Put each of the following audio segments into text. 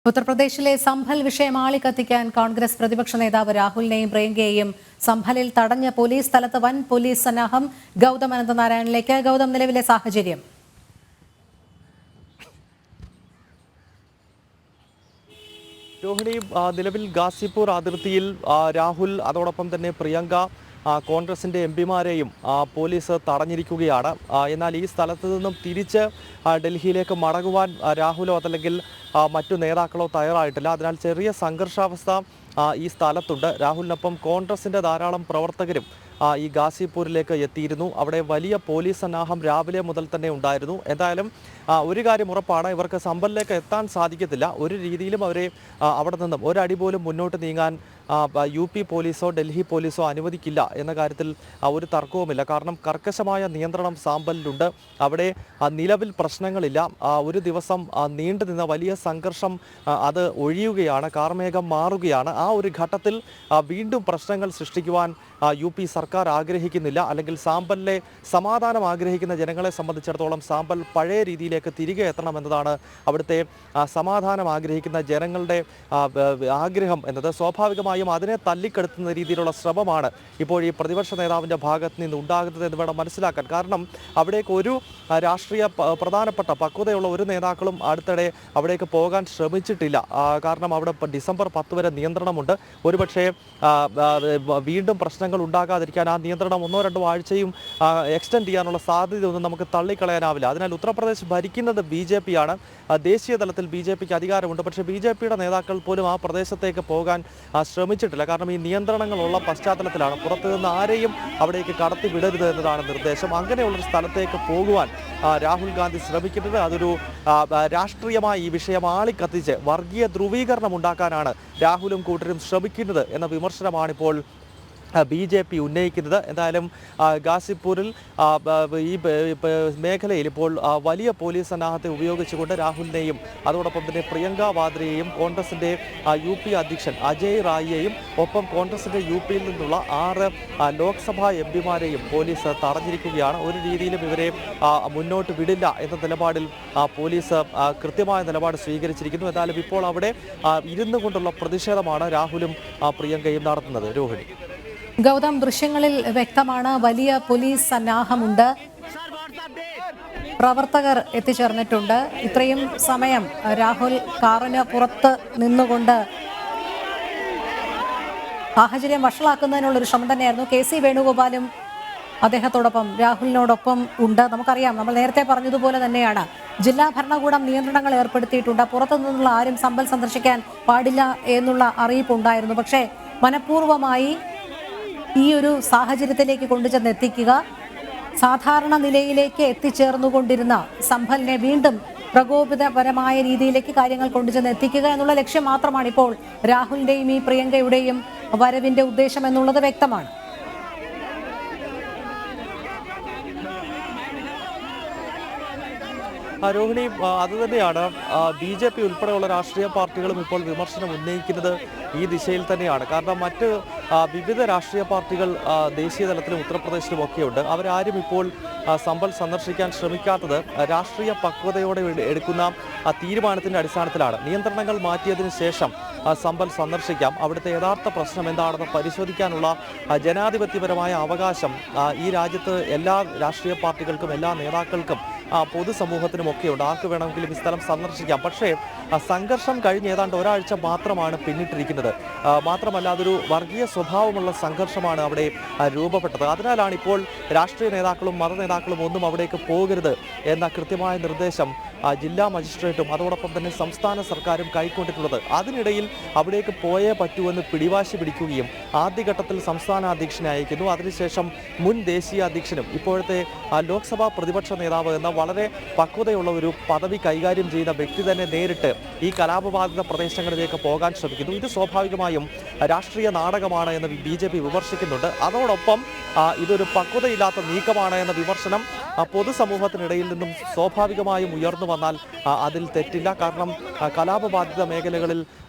ഉത്തർപ്രദേശിലെ സംഭൽ വിഷയം ആളിക്കത്തിക്കാൻ കോൺഗ്രസ് പ്രതിപക്ഷ നേതാവ് രാഹുലിനെയും പ്രിയങ്കയെയും സംഭലിൽ തടഞ്ഞ പോലീസ് സ്ഥലത്ത് വൻ പോലീസ് സന്നാഹം. ഗൗതം അനന്തനാരായണിലേക്ക്. ഗൗതം, നിലവിലെ സാഹചര്യം. രോഹിണി, നിലവിൽ ഗാസിപൂർ അതിർത്തിയിൽ രാഹുൽ അതോടൊപ്പം തന്നെ പ്രിയങ്ക കോൺഗ്രസിൻ്റെ എംപിമാരെയും പോലീസ് തടഞ്ഞിരിക്കുകയാണ്. എന്നാൽ ഈ സ്ഥലത്ത് നിന്നും തിരിച്ച് ഡൽഹിയിലേക്ക് മടങ്ങുവാൻ രാഹുലോ അതല്ലെങ്കിൽ മറ്റു നേതാക്കളോ തയ്യാറായിട്ടില്ല. അതിനാൽ ചെറിയ സംഘർഷാവസ്ഥ ഈ സ്ഥലത്തുണ്ട്. രാഹുലിനൊപ്പം കോൺഗ്രസിൻ്റെ ധാരാളം പ്രവർത്തകരും ഈ ഗാസിപൂരിലേക്ക് എത്തിയിരുന്നു. അവിടെ വലിയ പോലീസ് സന്നാഹം രാവിലെ മുതൽ തന്നെ ഉണ്ടായിരുന്നു. എന്തായാലും ഒരു കാര്യം ഉറപ്പാണ്, ഇവർക്ക് സംഭലിലേക്ക് എത്താൻ സാധിക്കത്തില്ല. ഒരു രീതിയിലും അവരെ അവിടെ നിന്നും ഒരടി പോലും മുന്നോട്ട് നീങ്ങാൻ UP പോലീസോ ഡൽഹി പോലീസോ അനുവദിക്കില്ല എന്ന കാര്യത്തിൽ ഒരു തർക്കവുമില്ല. കാരണം കർക്കശമായ നിയന്ത്രണം സാമ്പലിലുണ്ട്. അവിടെ നിലവിൽ പ്രശ്നങ്ങളില്ല. ഒരു ദിവസം നീണ്ടു നിന്ന വലിയ സംഘർഷം അത് ഒഴിയുകയാണ്, കാർമേഘം മാറുകയാണ്. ആ ഒരു ഘട്ടത്തിൽ വീണ്ടും പ്രശ്നങ്ങൾ സൃഷ്ടിക്കുവാൻ UP സർക്കാർ ആഗ്രഹിക്കുന്നില്ല. അല്ലെങ്കിൽ സാമ്പലിലെ സമാധാനം ആഗ്രഹിക്കുന്ന ജനങ്ങളെ സംബന്ധിച്ചിടത്തോളം സാമ്പൽ പഴയ രീതിയിലേക്ക് തിരികെ എത്തണമെന്നതാണ് അവിടുത്തെ സമാധാനം ആഗ്രഹിക്കുന്ന ജനങ്ങളുടെ ആഗ്രഹം എന്നത്. സ്വാഭാവികമായും അതിനെ തല്ലിക്കെടുത്തുന്ന രീതിയിലുള്ള ശ്രമമാണ് ഇപ്പോൾ ഈ പ്രതിപക്ഷ നേതാവിൻ്റെ ഭാഗത്ത് നിന്ന് ഉണ്ടാകുന്നത് എന്ന് വേണം മനസ്സിലാക്കാൻ. കാരണം അവിടേക്ക് ഒരു രാഷ്ട്രീയ പ്രധാനപ്പെട്ട പക്വതയുള്ള ഒരു നേതാക്കളും അടുത്തിടെ അവിടേക്ക് പോകാൻ ശ്രമിച്ചിട്ടില്ല. കാരണം അവിടെ ഡിസംബർ 10 വരെ നിയന്ത്രണമുണ്ട്. ഒരുപക്ഷെ വീണ്ടും പ്രശ്നങ്ങൾ ഉണ്ടാകാതിരിക്കാൻ ആ നിയന്ത്രണം 1-2 ആഴ്ചയും എക്സ്റ്റെൻഡ് ചെയ്യാനുള്ള സാധ്യതയൊന്നും നമുക്ക് തള്ളിക്കളയാനാവില്ല. അതിനാൽ ഉത്തർപ്രദേശ് ഭരിക്കുന്നത് BJP ആണ്. ദേശീയ തലത്തിൽ BJPക്ക് അധികാരമുണ്ട്. പക്ഷേ BJPയുടെ നേതാക്കൾ പോലും ആ പ്രദേശത്തേക്ക് പോകാൻ ശ്രമിച്ചിട്ടില്ല. കാരണം ഈ നിയന്ത്രണങ്ങളുള്ള പശ്ചാത്തലത്തിലാണ്. പുറത്തു നിന്ന് ആരെയും അവിടേക്ക് കടത്തി വിടരുത് എന്നതാണ് നിർദ്ദേശം. അങ്ങനെയുള്ളൊരു സ്ഥലത്തേക്ക് പോകുവാൻ രാഹുൽ ഗാന്ധി ശ്രമിക്കുന്നത് അതൊരു രാഷ്ട്രീയമായി ഈ വിഷയം ആളിക്കത്തിച്ച് വർഗീയ ധ്രുവീകരണം ഉണ്ടാക്കാനാണ് രാഹുലും കൂട്ടരും ശ്രമിക്കുന്നത് എന്ന വിമർശനമാണിപ്പോൾ BJP ഉന്നയിക്കുന്നത്. എന്തായാലും ഗാസിപൂരിൽ ഈ മേഖലയിൽ ഇപ്പോൾ വലിയ പോലീസ് സന്നാഹത്തെ ഉപയോഗിച്ചുകൊണ്ട് രാഹുലിനെയും അതോടൊപ്പം തന്നെ പ്രിയങ്ക വാദ്രയെയും കോൺഗ്രസിൻ്റെ UP അധ്യക്ഷൻ അജയ് റായിയെയും ഒപ്പം കോൺഗ്രസിൻ്റെ UPയിൽ നിന്നുള്ള 6 ലോക്സഭാ MPമാരെയും പോലീസ് തടഞ്ഞിരിക്കുകയാണ്. ഒരു രീതിയിലും ഇവരെ മുന്നോട്ട് വിടില്ല എന്ന നിലപാടിൽ പോലീസ് കൃത്യമായ നിലപാട് സ്വീകരിച്ചിരിക്കുന്നു. എന്നാലും ഇപ്പോൾ അവിടെ ഇരുന്നു കൊണ്ടുള്ള പ്രതിഷേധമാണ് രാഹുലും പ്രിയങ്കയും നടത്തുന്നത്. രോഹിണി. ഗൗതം, ദൃശ്യങ്ങളിൽ വ്യക്തമാണ്, വലിയ പോലീസ് സന്നാഹമുണ്ട്, പ്രവർത്തകർ എത്തിച്ചേർന്നിട്ടുണ്ട്. ഇത്രയും സമയം രാഹുൽ കാറിന് പുറത്ത് നിന്നുകൊണ്ട് സാഹചര്യം വഷളാക്കുന്നതിനുള്ളൊരു ശ്രമം തന്നെയായിരുന്നു. KC വേണുഗോപാലും അദ്ദേഹത്തോടൊപ്പം രാഹുലിനോടൊപ്പം ഉണ്ട്. നമുക്കറിയാം, നമ്മൾ നേരത്തെ പറഞ്ഞതുപോലെ തന്നെയാണ് ജില്ലാ ഭരണകൂടം നിയന്ത്രണങ്ങൾ ഏർപ്പെടുത്തിയിട്ടുണ്ട്. പുറത്തു നിന്നുള്ള ആരും സംഭൽ സന്ദർശിക്കാൻ പാടില്ല എന്നുള്ള അറിയിപ്പുണ്ടായിരുന്നു. പക്ഷേ മനഃപൂർവ്വമായി ഈ ഒരു സാഹചര്യത്തിലേക്ക് കൊണ്ടുചെന്ന് എത്തിക്കുക, സാധാരണ നിലയിലേക്ക് എത്തിച്ചേർന്നുകൊണ്ടിരുന്ന സംഭലിനെ വീണ്ടും പ്രകോപിതപരമായ രീതിയിലേക്ക് കാര്യങ്ങൾ കൊണ്ടുചെന്ന് എത്തിക്കുക എന്നുള്ള ലക്ഷ്യം മാത്രമാണ് ഇപ്പോൾ രാഹുലിന്റെയും ഈ പ്രിയങ്കയുടെയും വരവിന്റെ ഉദ്ദേശം എന്നുള്ളത് വ്യക്തമാണ്. രോഹിണി, അതുതന്നെയാണ് BJP ഉൾപ്പെടെയുള്ള രാഷ്ട്രീയ പാർട്ടികളും ഇപ്പോൾ വിമർശനം ഉന്നയിക്കുന്നത് ഈ ദിശയിൽ തന്നെയാണ്. കാരണം മറ്റ് വിവിധ രാഷ്ട്രീയ പാർട്ടികൾ ദേശീയ തലത്തിലും ഉത്തർപ്രദേശിലും ഒക്കെയുണ്ട്. അവരാരും ഇപ്പോൾ സംഭൽ സന്ദർശിക്കാൻ ശ്രമിക്കാത്തത് രാഷ്ട്രീയ പക്വതയോടെ എടുക്കുന്ന തീരുമാനത്തിൻ്റെ അടിസ്ഥാനത്തിലാണ്. നിയന്ത്രണങ്ങൾ മാറ്റിയതിന് ശേഷം സംഭൽ സന്ദർശിക്കാം, അവിടുത്തെ യഥാർത്ഥ പ്രശ്നം എന്താണെന്ന് പരിശോധിക്കാനുള്ള ജനാധിപത്യപരമായ അവകാശം ഈ രാജ്യത്ത് എല്ലാ രാഷ്ട്രീയ പാർട്ടികൾക്കും എല്ലാ നേതാക്കൾക്കും പൊതുസമൂഹത്തിനുമൊക്കെയുണ്ട്. ആർക്ക് വേണമെങ്കിലും ഈ സ്ഥലം സന്ദർശിക്കാം. പക്ഷേ സംഘർഷം കഴിഞ്ഞ് ഏതാണ്ട് ഒരാഴ്ച മാത്രമാണ് പിന്നിട്ടിരിക്കുന്നത്. മാത്രമല്ല അതൊരു വർഗീയ സ്വഭാവമുള്ള സംഘർഷമാണ് അവിടെ രൂപപ്പെട്ടത്. അതിനാലാണ് ഇപ്പോൾ രാഷ്ട്രീയ നേതാക്കളും മത നേതാക്കളും ഒന്നും അവിടേക്ക് പോകരുത് എന്ന കൃത്യമായ നിർദ്ദേശം ജില്ലാ മജിസ്ട്രേറ്റും അതോടൊപ്പം തന്നെ സംസ്ഥാന സർക്കാരും കൈക്കൊണ്ടിട്ടുള്ളത്. അതിനിടയിൽ അവിടേക്ക് പോയേ പറ്റുമെന്ന് പിടിവാശി പിടിക്കുകയും ആദ്യഘട്ടത്തിൽ സംസ്ഥാന അധ്യക്ഷനെ അയക്കുന്നു. അതിനുശേഷം മുൻ ദേശീയ അധ്യക്ഷനും ഇപ്പോഴത്തെ ലോക്സഭാ പ്രതിപക്ഷ നേതാവ് എന്ന വളരെ പക്വതയുള്ള ഒരു പദവി കൈകാര്യം ചെയ്യുന്ന വ്യക്തി തന്നെ നേരിട്ട് ഈ കലാപബാധിത പ്രദേശങ്ങളിലേക്ക് പോകാൻ ശ്രമിക്കുന്നു. ഇത് സ്വാഭാവികമായും രാഷ്ട്രീയ നാടകമാണ് എന്ന് BJP വിമർശിക്കുന്നുണ്ട്. അതോടൊപ്പം ഇതൊരു പക്വതയില്ലാത്ത നീക്കമാണ് എന്ന വിമർശനം പൊതുസമൂഹത്തിനിടയിൽ നിന്നും സ്വാഭാവികമായും ഉയർന്നു വന്നാൽ അതിൽ തെറ്റില്ല. കാരണം കലാപബാധിത മേഖലകളിൽ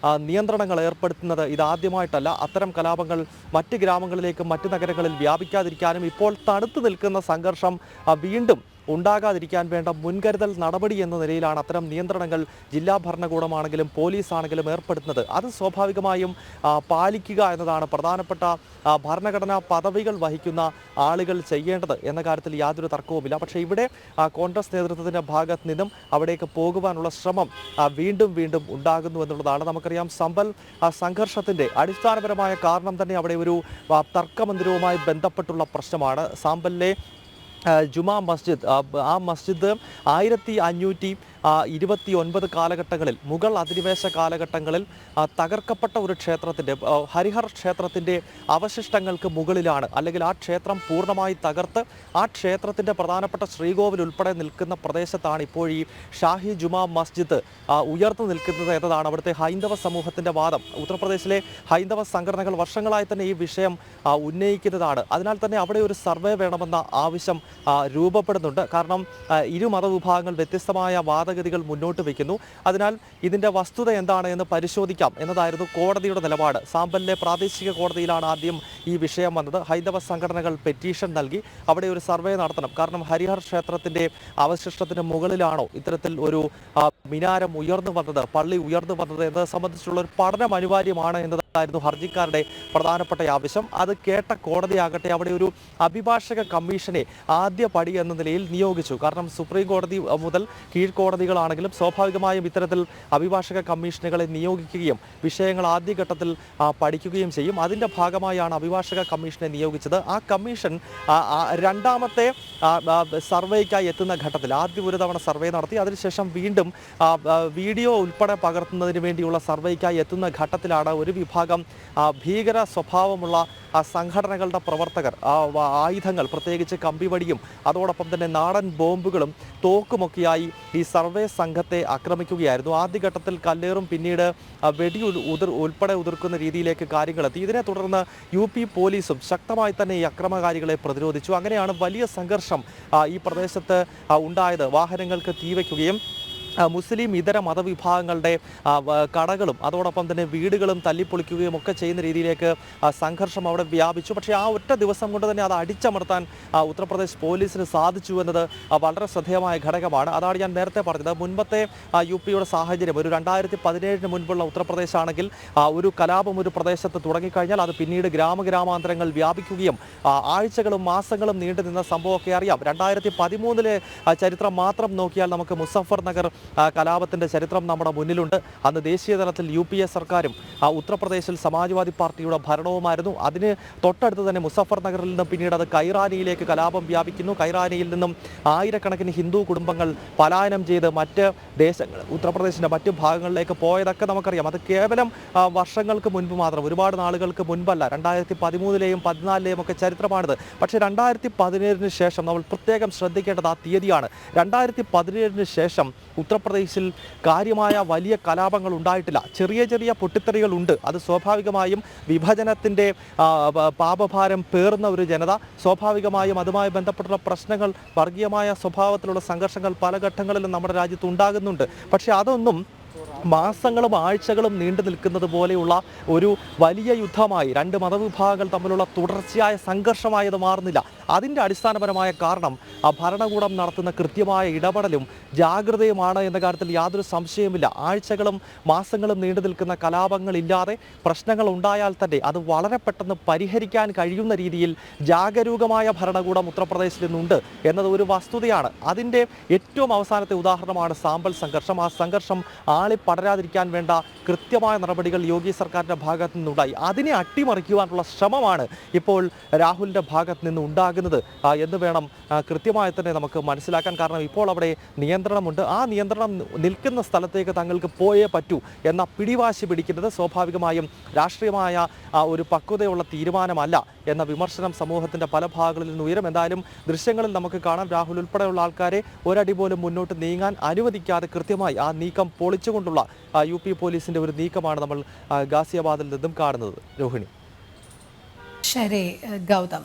നിയന്ത്രണങ്ങൾ ഏർപ്പെടുത്തുന്നത് ഇതാദ്യമായിട്ടല്ല. അത്തരം കലാപങ്ങൾ മറ്റ് ഗ്രാമങ്ങളിലേക്കും മറ്റ് നഗരങ്ങളിൽ വ്യാപിക്കാതിരിക്കാനും ഇപ്പോൾ തണുത്തു നിൽക്കുന്ന സംഘർഷം വീണ്ടും ഉണ്ടാകാതിരിക്കാൻ വേണ്ട മുൻകരുതൽ നടപടി എന്ന നിലയിലാണ് അത്തരം നിയന്ത്രണങ്ങൾ ജില്ലാ ഭരണകൂടമാണെങ്കിലും പോലീസ് ആണെങ്കിലും ഏർപ്പെടുത്തുന്നത്. അത് സ്വാഭാവികമായും പാലിക്കുക എന്നതാണ് പ്രധാനപ്പെട്ട ഭരണഘടനാ പദവികൾ വഹിക്കുന്ന ആളുകൾ ചെയ്യേണ്ടത് എന്ന കാര്യത്തിൽ യാതൊരു തർക്കവുമില്ല. പക്ഷേ ഇവിടെ കോൺഗ്രസ് നേതൃത്വത്തിൻ്റെ ഭാഗത്ത് നിന്നും അവിടേക്ക് പോകുവാനുള്ള ശ്രമം വീണ്ടും വീണ്ടും ഉണ്ടാകുന്നു എന്നുള്ളതാണ്. നമുക്കറിയാം സമ്പൽ സംഘർഷത്തിൻ്റെ അടിസ്ഥാനപരമായ കാരണം തന്നെ അവിടെ ഒരു തർക്കമന്ദിരവുമായി ബന്ധപ്പെട്ടുള്ള പ്രശ്നമാണ്. സാമ്പലിലെ ജുമാ മസ്ജിദ്, ആ മസ്ജിദ് 1529 കാലഘട്ടങ്ങളിൽ മുഗൾ അധിനിവേശ കാലഘട്ടങ്ങളിൽ തകർക്കപ്പെട്ട ഒരു ക്ഷേത്രത്തിൻ്റെ ഹരിഹർ ക്ഷേത്രത്തിൻ്റെ അവശിഷ്ടങ്ങൾക്ക് മുകളിലാണ്, അല്ലെങ്കിൽ ആ ക്ഷേത്രം പൂർണ്ണമായി തകർത്ത് ആ ക്ഷേത്രത്തിൻ്റെ പ്രധാനപ്പെട്ട ശ്രീകോവിൽ ഉൾപ്പെടെ നിൽക്കുന്ന പ്രദേശത്താണ് ഇപ്പോൾ ഈ ഷാഹി ജുമാ മസ്ജിദ് ഉയർന്നു നിൽക്കുന്നത് എന്നതാണ് അവിടുത്തെ ഹൈന്ദവ സമൂഹത്തിൻ്റെ വാദം. ഉത്തർപ്രദേശിലെ ഹൈന്ദവ സംഘടനകൾ വർഷങ്ങളായി തന്നെ ഈ വിഷയം ഉന്നയിക്കുന്നതാണ്. അതിനാൽ തന്നെ അവിടെ ഒരു സർവേ വേണമെന്ന ആവശ്യം രൂപപ്പെടുന്നുണ്ട്. കാരണം ഇരു മതവിഭാഗങ്ങൾ വ്യത്യസ്തമായ വാദഗതികൾ മുന്നോട്ട് വയ്ക്കുന്നു. അതിനാൽ ഇതിൻ്റെ വസ്തുത എന്താണ് എന്ന് പരിശോധിക്കാം എന്നതായിരുന്നു കോടതിയുടെ നിലപാട്. സാമ്പലിലെ പ്രാദേശിക കോടതിയിലാണ് ആദ്യം ഈ വിഷയം വന്നത്. ഹൈന്ദവ സംഘടനകൾ പെറ്റീഷൻ നൽകി അവിടെ ഒരു സർവേ നടത്തണം. കാരണം ഹരിഹർ ക്ഷേത്രത്തിൻ്റെ അവശിഷ്ടത്തിന് മുകളിലാണോ ഇത്തരത്തിൽ ഒരു മിനാരം ഉയർന്നു വന്നത്, പള്ളി ഉയർന്നു വന്നത് എന്നത് സംബന്ധിച്ചുള്ള ഒരു പഠനം അനിവാര്യമാണ് എന്നതായിരുന്നു ഹർജിക്കാരുടെ പ്രധാനപ്പെട്ട ആവശ്യം. അത് കേട്ട കോടതിയാകട്ടെ അവിടെ ഒരു അഭിഭാഷക കമ്മീഷനെ ആദ്യ പടി എന്ന നിലയിൽ നിയോഗിച്ചു. കാരണം സുപ്രീം കോടതി മുതൽ കീഴ്ക്കോടതികളാണെങ്കിലും സ്വാഭാവികമായും ഇത്തരത്തിൽ അഭിഭാഷക കമ്മീഷനുകളെ നിയോഗിക്കുകയും വിഷയങ്ങൾ ആദ്യഘട്ടത്തിൽ പഠിക്കുകയും ചെയ്യും. അതിൻ്റെ ഭാഗമായാണ് അഭിഭാഷക കമ്മീഷനെ നിയോഗിച്ചത്. ആ കമ്മീഷൻ രണ്ടാമത്തെ സർവേക്കായി എത്തുന്ന ഘട്ടത്തിൽ ആദ്യം ഒരു തവണ സർവേ നടത്തി, അതിനുശേഷം വീണ്ടും വീഡിയോ ഉൾപ്പെടെ പകർത്തുന്നതിന് വേണ്ടിയുള്ള സർവേക്കായി എത്തുന്ന ഘട്ടത്തിലാണ് ഒരു വിഭാഗം ഭീകര സ്വഭാവമുള്ള സംഘടനകളുടെ പ്രവർത്തകർ ആയുധങ്ങൾ, പ്രത്യേകിച്ച് കമ്പിവടിയും അതോടൊപ്പം തന്നെ നാടൻ ബോംബുകളും തോക്കുമൊക്കെയായി ഈ സർവേ സംഘത്തെ ആക്രമിക്കുകയായിരുന്നു. ആദ്യഘട്ടത്തിൽ കല്ലേറും പിന്നീട് വെടി ഉൾപ്പെടെ ഉതിർക്കുന്ന രീതിയിലേക്ക് കാര്യങ്ങളെത്തി. ഇതിനെ തുടർന്ന് UP പോലീസും ശക്തമായി തന്നെ ഈ അക്രമകാരികളെ പ്രതിരോധിച്ചു. അങ്ങനെയാണ് വലിയ സംഘർഷം ഈ പ്രദേശത്ത് ഉണ്ടായത്. വാഹനങ്ങൾക്ക് തീവയ്ക്കുകയും മുസ്ലിം ഇതര മതവിഭാഗങ്ങളുടെ കടകളും അതോടൊപ്പം തന്നെ വീടുകളും തല്ലിപ്പൊളിക്കുകയും ഒക്കെ ചെയ്യുന്ന രീതിയിലേക്ക് സംഘർഷം അവിടെ വ്യാപിച്ചു. പക്ഷേ ആ ഒറ്റ ദിവസം കൊണ്ട് തന്നെ അത് അടിച്ചമർത്താൻ ഉത്തർപ്രദേശ് പോലീസിന് സാധിച്ചു എന്നത് വളരെ ശ്രദ്ധേയമായ ഘടകമാണ്. അതാണ് ഞാൻ നേരത്തെ പറഞ്ഞത്. മുൻപത്തെ UPയുടെ സാഹചര്യം ഒരു 2017 മുൻപുള്ള ഉത്തർപ്രദേശ് ആണെങ്കിൽ ഒരു കലാപം ഒരു പ്രദേശത്ത് തുടങ്ങിക്കഴിഞ്ഞാൽ അത് പിന്നീട് ഗ്രാമാന്തരങ്ങൾ വ്യാപിക്കുകയും ആഴ്ചകളും മാസങ്ങളും നീണ്ടു നിന്ന സംഭവമൊക്കെ അറിയാം. 2013 ചരിത്രം മാത്രം നോക്കിയാൽ നമുക്ക് മുസഫർ നഗർ കലാപത്തിൻ്റെ ചരിത്രം നമ്മുടെ മുന്നിലുണ്ട്. അന്ന് ദേശീയ തലത്തിൽ UPA സർക്കാരും ഉത്തർപ്രദേശിൽ സമാജ്വാദി പാർട്ടിയുടെ ഭരണവുമായിരുന്നു. അതിന് തൊട്ടടുത്ത് തന്നെ മുസഫർ നഗറിൽ നിന്നും പിന്നീട് അത് കൈറാനിയിലേക്ക് കലാപം വ്യാപിക്കുന്നു. കൈറാനിയിൽ നിന്നും ആയിരക്കണക്കിന് ഹിന്ദു കുടുംബങ്ങൾ പലായനം ചെയ്ത് മറ്റ് ദേശങ്ങൾ, ഉത്തർപ്രദേശിൻ്റെ മറ്റു ഭാഗങ്ങളിലേക്ക് പോയതൊക്കെ നമുക്കറിയാം. അത് കേവലം വർഷങ്ങൾക്ക് മുൻപ് മാത്രം, ഒരുപാട് നാളുകൾക്ക് മുൻപല്ല. 2013 14 ഒക്കെ ചരിത്രമാണിത്. പക്ഷേ 2017 ശേഷം നമ്മൾ പ്രത്യേകം ശ്രദ്ധിക്കേണ്ടത് ആ തീയതിയാണ്. 2017 ശേഷം ഉത്തർപ്രദേശിൽ കാര്യമായ വലിയ കലാപങ്ങൾ ഉണ്ടായിട്ടില്ല. ചെറിയ ചെറിയ പൊട്ടിത്തെറികളുണ്ട്. അത് സ്വാഭാവികമായും വിഭജനത്തിൻ്റെ പാപഭാരം പേറുന്ന ഒരു ജനത, സ്വാഭാവികമായും അതുമായി ബന്ധപ്പെട്ടുള്ള പ്രശ്നങ്ങൾ, വർഗീയമായ സ്വഭാവത്തിലുള്ള സംഘർഷങ്ങൾ പല ഘട്ടങ്ങളിലും നമ്മുടെ രാജ്യത്ത് ഉണ്ടാകുന്നുണ്ട്. പക്ഷേ അതൊന്നും മാസങ്ങളും ആഴ്ചകളും നീണ്ടു നിൽക്കുന്നത് പോലെയുള്ള ഒരു വലിയ യുദ്ധമായി, രണ്ട് മതവിഭാഗങ്ങൾ തമ്മിലുള്ള തുടർച്ചയായ സംഘർഷമായി അത് മാറുന്നില്ല. അതിൻ്റെ അടിസ്ഥാനപരമായ കാരണം ഭരണകൂടം നടത്തുന്ന കൃത്യമായ ഇടപെടലും ജാഗ്രതയുമാണ് എന്ന കാര്യത്തിൽ യാതൊരു സംശയവുമില്ല. ആഴ്ചകളും മാസങ്ങളും നീണ്ടു നിൽക്കുന്ന കലാപങ്ങളില്ലാതെ പ്രശ്നങ്ങൾ ഉണ്ടായാൽ തന്നെ അത് വളരെ പെട്ടെന്ന് പരിഹരിക്കാൻ കഴിയുന്ന രീതിയിൽ ജാഗരൂകമായ ഭരണകൂടം ഉത്തർപ്രദേശിൽ നിന്നുണ്ട് എന്നത് ഒരു വസ്തുതയാണ്. അതിൻ്റെ ഏറ്റവും അവസാനത്തെ ഉദാഹരണമാണ് സാമ്പൽ സംഘർഷം. ആ സംഘർഷം പടരാതിരിക്കാൻ വേണ്ട കൃത്യമായ നടപടികൾ യോഗി സർക്കാരിൻ്റെ ഭാഗത്തു നിന്നുണ്ടായി. അതിനെ അട്ടിമറിക്കുവാനുള്ള ശ്രമമാണ് ഇപ്പോൾ രാഹുലിൻ്റെ ഭാഗത്ത് നിന്ന് ഉണ്ടാകുന്നത് എന്ന് വേണം കൃത്യമായി തന്നെ നമുക്ക് മനസ്സിലാക്കാൻ. കാരണം ഇപ്പോൾ അവിടെ നിയന്ത്രണമുണ്ട്. ആ നിയന്ത്രണം നിൽക്കുന്ന സ്ഥലത്തേക്ക് തങ്ങൾക്ക് പോയേ പറ്റൂ എന്ന പിടിവാശി പിടിക്കുന്നത് സ്വാഭാവികമായും രാഷ്ട്രീയമായ ഒരു പക്വതയുള്ള തീരുമാനമല്ല എന്ന വിമർശനം സമൂഹത്തിൻ്റെ പല ഭാഗങ്ങളിൽ നിന്ന് ഉയരും. എന്തായാലും ദൃശ്യങ്ങളിൽ നമുക്ക് കാണാം, രാഹുൽ ഉൾപ്പെടെയുള്ള ആൾക്കാരെ ഒരടി പോലും മുന്നോട്ട് നീങ്ങാൻ അനുവദിക്കാതെ കൃത്യമായി ആ നീക്കം പൊളിച്ചുകൊണ്ടുള്ള UP പോലീസിന്റെ ഒരു നീക്കമാണ് നമ്മൾ ഗാസിയാബാദിൽ നിന്നും കാണുന്നത്. രോഹിണി. ശരി ഗൗതം.